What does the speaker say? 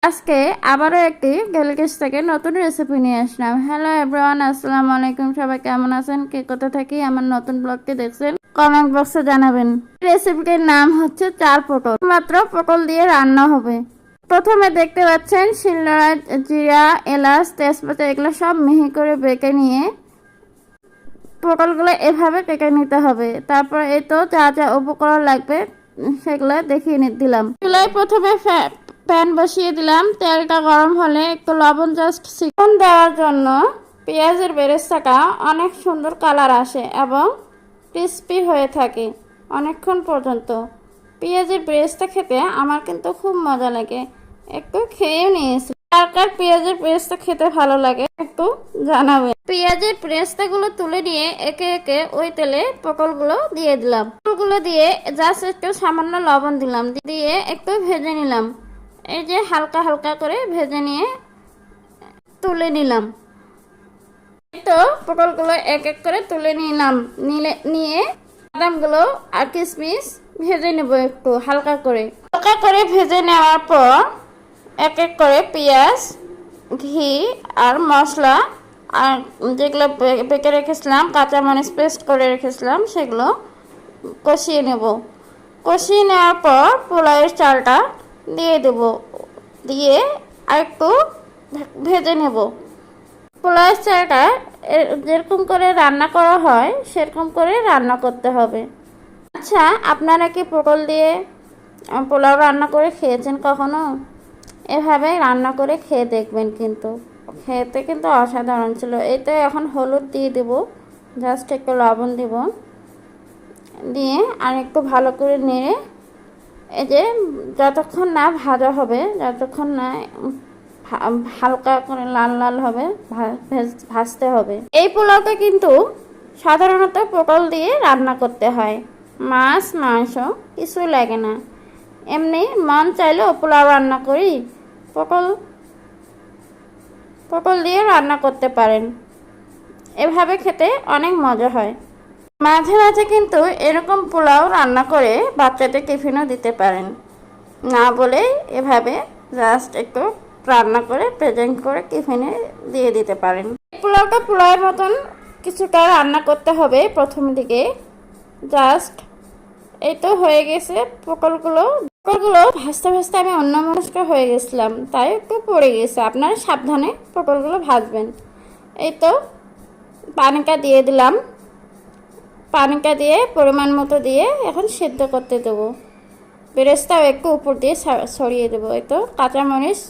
আজকে আবারও একটি ডেলিকেটস থেকে নতুন রেসিপি নিয়ে আসলাম। হ্যালো এভরিওয়ান, আসসালামু আলাইকুম। সবাই কেমন আছেন? কে কোথা থেকে আমার নতুন ব্লগটি দেখছেন কমেন্ট বক্সে জানাবেন। রেসিপিটির নাম হচ্ছে চাল পটল। মাত্র পটল দিয়ে রান্না হবে। প্রথমে দেখতে পাচ্ছেন শিলনোড়ায় জিরা, এলাচ, তেজপাতা এগুলো সব মিহি করে বেটে নিয়ে পটলগুলো এভাবে কেটে নিতে হবে। তারপর এই তো যা যা উপকরণ লাগবে সেগুলো দেখিয়ে দিলাম। চুলায় প্রথমে প্যান বসিয়ে দিলাম। তেলটা গরম হলে একটু লবণ জাস্ট চিকন দেওয়ার জন্য পেঁয়াজের বেরেস্তাটা অনেক সুন্দর কালার আসে এবং ক্রিস্পি হয়ে থাকে অনেকক্ষণ পর্যন্ত। পেঁয়াজের বেরেস্তা খেতে আমার কিন্তু খুব মজা লাগে, একটু খেয়েও নিয়েছি। কার কার পেঁয়াজের বেরেস্তা খেতে ভালো লাগে একটু জানাবেন। পেঁয়াজের বেরেস্তাগুলো তুলে নিয়ে একে একে ওই তেলে পটলগুলো দিয়ে দিলাম। পটলগুলো দিয়ে জাস্ট একটু সামান্য লবণ দিলাম, দিয়ে একটু ভেজে নিলাম। এই যে হালকা হালকা করে ভেজে নিয়ে তুলে নিলাম। তো পটলগুলো এক এক করে তুলে নিয়ে বাদামগুলো আর কিশমিশ ভেজে নেব একটু হালকা করে ভেজে নেওয়ার পর এক এক করে পেঁয়াজ, ঘি আর মশলা আর যেগুলো বেটে রেখেছিলাম, কাঁচামরিচ পেস্ট করে রেখেছিলাম, সেগুলো কষিয়ে নেব। কষিয়ে নেওয়ার পর পোলাওয়ের চালটা দিয়ে দেব, দিয়ে আর একটু ভেজে নেব। পোলাওয়ের চালটা যেরকম করে রান্না করা হয় সেরকম করে রান্না করতে হবে। আচ্ছা, আপনারা কি পটল দিয়ে পোলাও রান্না করে খেয়েছেন কখনো? এভাবে রান্না করে খেয়ে দেখবেন, কিন্তু খেতে কিন্তু অসাধারণ ছিল। এতে এখন হলুদ দিয়ে দেব, জাস্ট একটু লবণ দেব, দিয়ে আর একটু ভালো করে নেড়ে এই যে যতক্ষণ না ভাজা হবে, যতক্ষণ না হালকা করে লাল লাল হবে ভাজতে হবে। এই পোলাওটা কিন্তু সাধারণত পটল দিয়ে রান্না করতে হয়, মাছ মাংস কিছু লাগে না। এমনি মন চাইলেও পোলাও রান্না করি, পটল দিয়ে রান্না করতে পারেন। এভাবে খেতে অনেক মজা হয়। মাঝে মাঝে কিন্তু এরকম পোলাও রান্না করে বাচ্চাদের টিফিনও দিতে পারেন। না বলে এভাবে জাস্ট একটু রান্না করে প্রেজেন্ট করে টিফিনে দিয়ে দিতে পারেন। পোলাওটা পোলাওয়ের মতন কিছুটা রান্না করতে হবে প্রথম দিকে। জাস্ট এই তো হয়ে গেছে। পটলগুলো ভাজতে ভাজতে আমি অন্যমনস্ক হয়ে গেছিলাম, তাই একটু পড়ে গেছে। আপনারা সাবধানে পটলগুলো ভাজবেন। এই তো পানিটা দিয়ে দিলাম, পানিটা দিয়ে পরিমাণ মতো দিয়ে এখন সিদ্ধ করতে দেবো। বেরেস্তাও একটু উপর দিয়ে ছড়িয়ে দেবো। এই তো কাঁচামরিচ